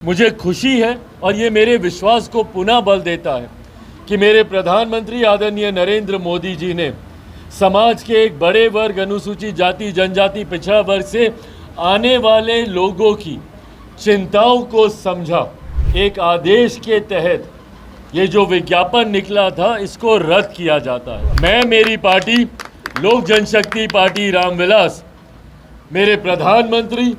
मुझे खुशी है और ये मेरे विश्वास को पुनः बल देता है कि मेरे प्रधानमंत्री आदरणीय नरेंद्र मोदी जी ने समाज के एक बड़े वर्ग अनुसूचित जाति जनजाति पिछड़ा वर्ग से आने वाले लोगों की चिंताओं को समझा। एक आदेश के तहत ये जो विज्ञापन निकला था इसको रद्द किया जाता है। मैं मेरी पार्टी लोक जनशक्ति पार्टी रामविलास मेरे प्रधानमंत्री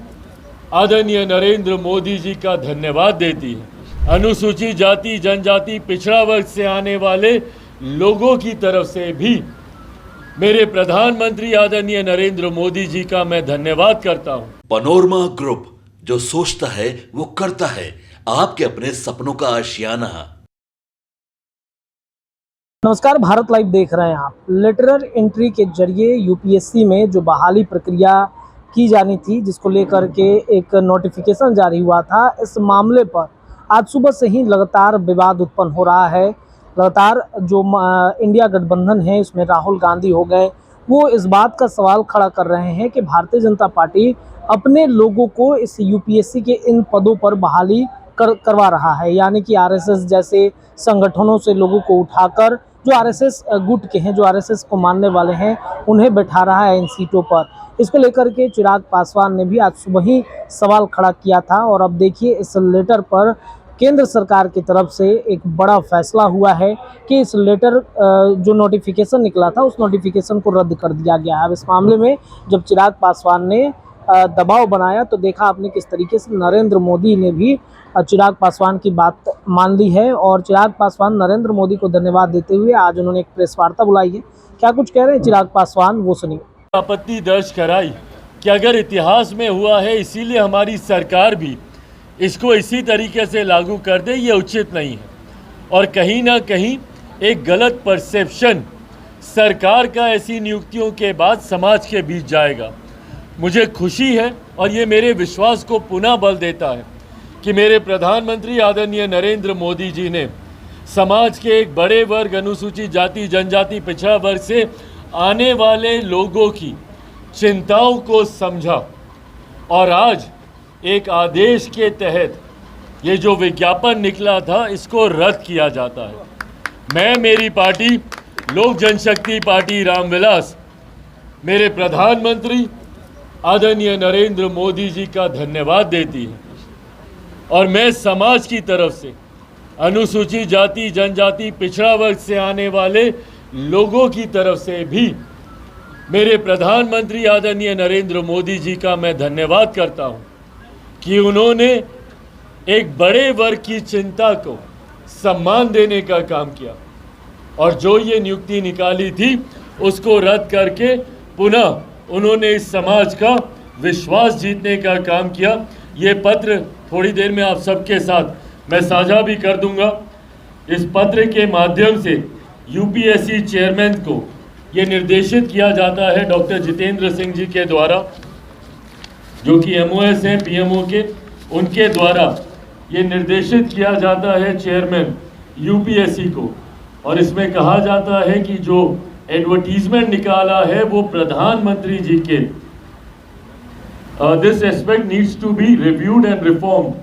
आदरणीय नरेंद्र मोदी जी का धन्यवाद देती है। अनुसूचित जाति जनजाति पिछड़ा वर्ग से आने वाले लोगों की तरफ से भी मेरे प्रधानमंत्री आदरणीय नरेंद्र मोदी जी का मैं धन्यवाद करता हूं। पनोरमा ग्रुप, जो सोचता है वो करता है। आपके अपने सपनों का आशियाना। नमस्कार, भारत लाइव देख रहे हैं आप। लेटरल एंट्री के जरिए यूपीएससी में जो बहाली प्रक्रिया की जानी थी, जिसको लेकर के एक नोटिफिकेशन जारी हुआ था, इस मामले पर आज सुबह से ही लगातार विवाद उत्पन्न हो रहा है। लगातार जो इंडिया गठबंधन है, इसमें राहुल गांधी हो गए, वो इस बात का सवाल खड़ा कर रहे हैं कि भारतीय जनता पार्टी अपने लोगों को इस यूपीएससी के इन पदों पर बहाली करवा रहा है। यानी कि आरएसएस जैसे संगठनों से लोगों को उठाकर, जो आरएसएस गुट के हैं, जो आरएसएस को मानने वाले हैं, उन्हें बैठा रहा है इन सीटों पर। इसको लेकर के चिराग पासवान ने भी आज सुबह ही सवाल खड़ा किया था। और अब देखिए, इस लेटर पर केंद्र सरकार की तरफ से एक बड़ा फैसला हुआ है कि इस लेटर जो नोटिफिकेशन निकला था, उस नोटिफिकेशन को रद्द कर दिया गया है। अब इस मामले में जब चिराग पासवान ने दबाव बनाया तो देखा आपने किस तरीके से नरेंद्र मोदी ने भी चिराग पासवान की बात मान ली है। और चिराग पासवान नरेंद्र मोदी को धन्यवाद देते हुए आज उन्होंने एक प्रेस वार्ता बुलाई है। क्या कुछ कह रहे हैं चिराग पासवान, वो सुनिए। आपत्ति दर्ज कराई कि अगर इतिहास में हुआ है, इसीलिए हमारी सरकार भी इसको इसी तरीके से लागू कर दे, ये उचित नहीं है। और कहीं ना कहीं एक गलत परसेप्शन सरकार का ऐसी नियुक्तियों के बाद समाज के बीच जाएगा। मुझे खुशी है और ये मेरे विश्वास को पुनः बल देता है कि मेरे प्रधानमंत्री आदरणीय नरेंद्र मोदी जी ने समाज के एक बड़े वर्ग अनुसूचित जाति जनजाति पिछड़ा वर्ग से आने वाले लोगों की चिंताओं को समझा। और आज एक आदेश के तहत ये जो विज्ञापन निकला था इसको रद्द किया जाता है। मैं मेरी पार्टी लोक जनशक्ति पार्टी रामविलास मेरे प्रधानमंत्री आदरणीय नरेंद्र मोदी जी का धन्यवाद देती है। और मैं समाज की तरफ से अनुसूचित जाति जनजाति पिछड़ा वर्ग से आने वाले लोगों की तरफ से भी मेरे प्रधानमंत्री आदरणीय नरेंद्र मोदी जी का मैं धन्यवाद करता हूं कि उन्होंने एक बड़े वर्ग की चिंता को सम्मान देने का काम किया और जो ये नियुक्ति निकाली थी उसको रद्द करके पुनः उन्होंने इस समाज का विश्वास जीतने का काम किया। ये पत्र थोड़ी देर में आप सबके साथ मैं साझा भी कर दूंगा। इस पत्र के माध्यम से यूपीएससी चेयरमैन को ये निर्देशित किया जाता है डॉक्टर जितेंद्र सिंह जी के द्वारा, जो कि एमओएस हैं पीएमओ के, उनके द्वारा ये निर्देशित किया जाता है चेयरमैन यूपीएससी को। और इसमें कहा जाता है कि जो एडवर्टीजमेंट निकाला है वो प्रधानमंत्री जी के this aspect needs to be reviewed and reformed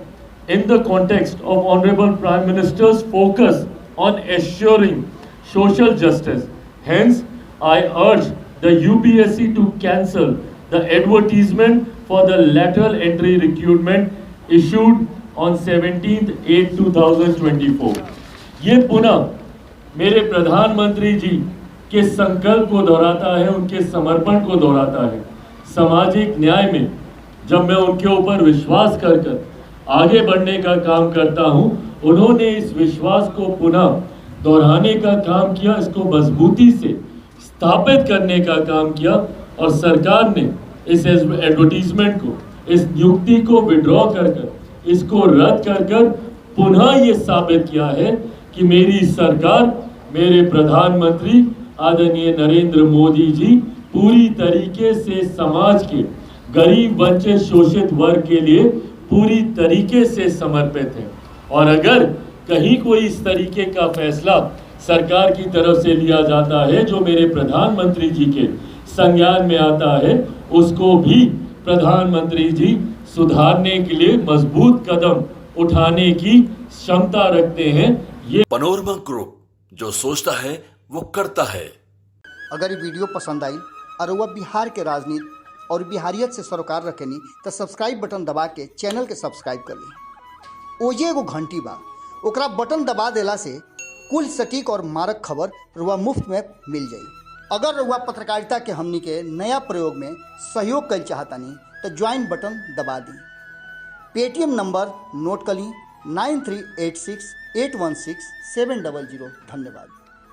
in the context of Honorable Prime Minister's focus on assuring social justice. Hence, I urge the UPSC to cancel the advertisement for the lateral entry recruitment issued on 17/8/2024. ये पुनः मेरे प्रधानमंत्री जी के संकल्प को दोहराता है, उनके समर्पण को दोहराता है। सामाजिक न्याय में जब मैं उनके ऊपर विश्वास कर आगे बढ़ने का काम करता हूं, उन्होंने इस विश्वास को पुनः दोहराने का काम किया, इसको मजबूती से स्थापित करने का काम किया। और सरकार ने इस एडवर्टीजमेंट को, इस नियुक्ति को विड्रॉ कर इसको रद्द कर पुनः ये साबित किया है कि मेरी सरकार, मेरे प्रधानमंत्री आदरणीय नरेंद्र मोदी जी पूरी तरीके से समाज के गरीब वंचित शोषित वर्ग के लिए पूरी तरीके से समर्पित है। और अगर कहीं कोई इस तरीके का फैसला सरकार की तरफ से लिया जाता है जो मेरे प्रधानमंत्री जी के संज्ञान में आता है, उसको भी प्रधानमंत्री जी सुधारने के लिए मजबूत कदम उठाने की क्षमता रखते हैं। ये पनोरमा ग्रुप, जो सोचता है वो करता है। अगर ये वीडियो पसंद आई और वह बिहार के राजनीति और बिहारियत से सरोकार रखेनी तो सब्सक्राइब बटन दबा के चैनल के सब्सक्राइब कर ली। ओजे एगो घंटी बा, ओकरा बटन दबा देला से कुल सटीक और मारक खबर रुआ मुफ्त में मिल जाई। अगर रुआ पत्रकारिता के हमनी के नया प्रयोग में सहयोग कर चाहतानी तो ज्वाइन बटन दबा दी। पेटीएम नंबर नोट कर ली 9386816700। धन्यवाद।